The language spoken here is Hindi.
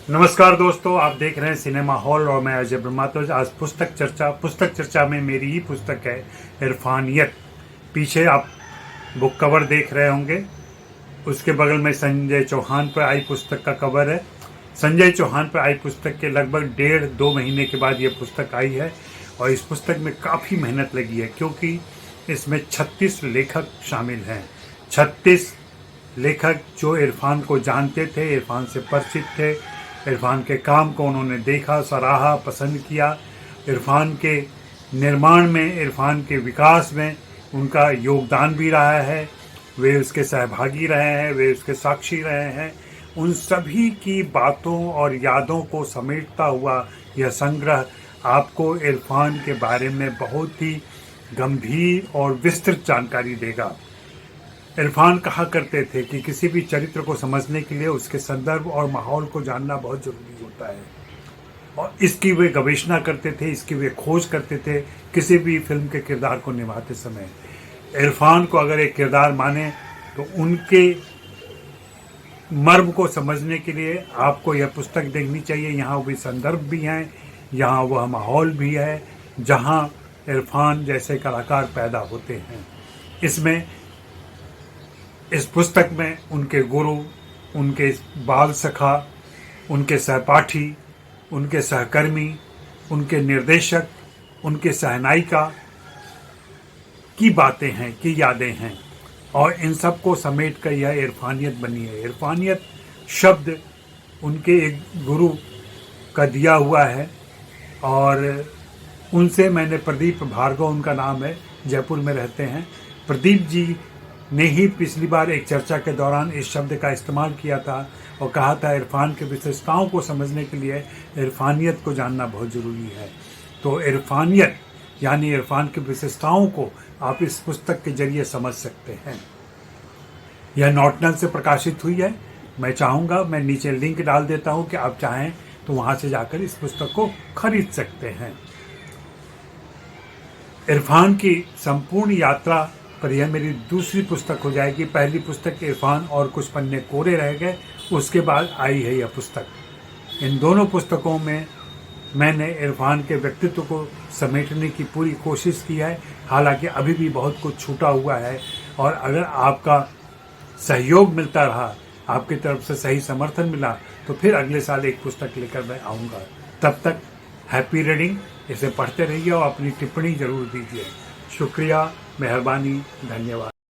नमस्कार दोस्तों, आप देख रहे हैं सिनेमा हॉल और मैं अजय ब्रह्मात्वज। आज पुस्तक चर्चा में मेरी ही पुस्तक है इरफानियत। पीछे आप बुक कवर देख रहे होंगे, उसके बगल में संजय चौहान पर आई पुस्तक का कवर है। संजय चौहान पर आई पुस्तक के लगभग 1.5-2 महीने के बाद ये पुस्तक आई है और इस पुस्तक में काफ़ी मेहनत लगी है, क्योंकि इसमें 36 लेखक शामिल हैं। 36 लेखक जो इरफान को जानते थे, इरफान से परिचित थे, इरफान के काम को उन्होंने देखा, सराहा, पसंद किया। इरफान के निर्माण में, इरफान के विकास में उनका योगदान भी रहा है। वे उसके सहभागी रहे हैं, वे उसके साक्षी रहे हैं। उन सभी की बातों और यादों को समेटता हुआ यह संग्रह आपको इरफान के बारे में बहुत ही गंभीर और विस्तृत जानकारी देगा। इरफान कहा करते थे कि किसी भी चरित्र को समझने के लिए उसके संदर्भ और माहौल को जानना बहुत जरूरी होता है, और इसकी वे गवेषणा करते थे, इसकी वे खोज करते थे किसी भी फिल्म के किरदार को निभाते समय। इरफान को अगर एक किरदार माने तो उनके मर्म को समझने के लिए आपको यह पुस्तक देखनी चाहिए। यहाँ वे संदर्भ भी हैं, यहाँ वह माहौल भी है जहाँ इरफान जैसे कलाकार पैदा होते हैं। इस पुस्तक में उनके गुरु, उनके बाल सखा, उनके सहपाठी, उनके सहकर्मी, उनके निर्देशक, उनके सहनायिका की बातें हैं, की यादें हैं, और इन सब को समेट कर यह इरफानियत बनी है। इरफानियत शब्द उनके एक गुरु का दिया हुआ है, और उनसे मैंने प्रदीप भार्गव उनका नाम है, जयपुर में रहते हैं। प्रदीप जी ने ही पिछली बार एक चर्चा के दौरान इस शब्द का इस्तेमाल किया था और कहा था इरफान के विशेषताओं को समझने के लिए इरफानियत को जानना बहुत ज़रूरी है। तो इरफानियत यानी इरफान की विशेषताओं को आप इस पुस्तक के जरिए समझ सकते हैं। यह नॉटनल से प्रकाशित हुई है। मैं चाहूँगा, मैं नीचे लिंक डाल देता हूँ कि आप चाहें तो वहाँ से जाकर इस पुस्तक को खरीद सकते हैं। इरफान की संपूर्ण यात्रा पर यह मेरी दूसरी पुस्तक हो जाएगी। पहली पुस्तक इरफान और कुछ पन्ने कोरे रह गए, उसके बाद आई है यह पुस्तक। इन दोनों पुस्तकों में मैंने इरफान के व्यक्तित्व को समेटने की पूरी कोशिश की है। हालांकि अभी भी बहुत कुछ छूटा हुआ है, और अगर आपका सहयोग मिलता रहा, आपकी तरफ से सही समर्थन मिला, तो फिर अगले साल एक पुस्तक लेकर मैं आऊँगा। तब तक हैप्पी रीडिंग, इसे पढ़ते रहिए और अपनी टिप्पणी जरूर दीजिए। शुक्रिया, मेहरबानी, धन्यवाद।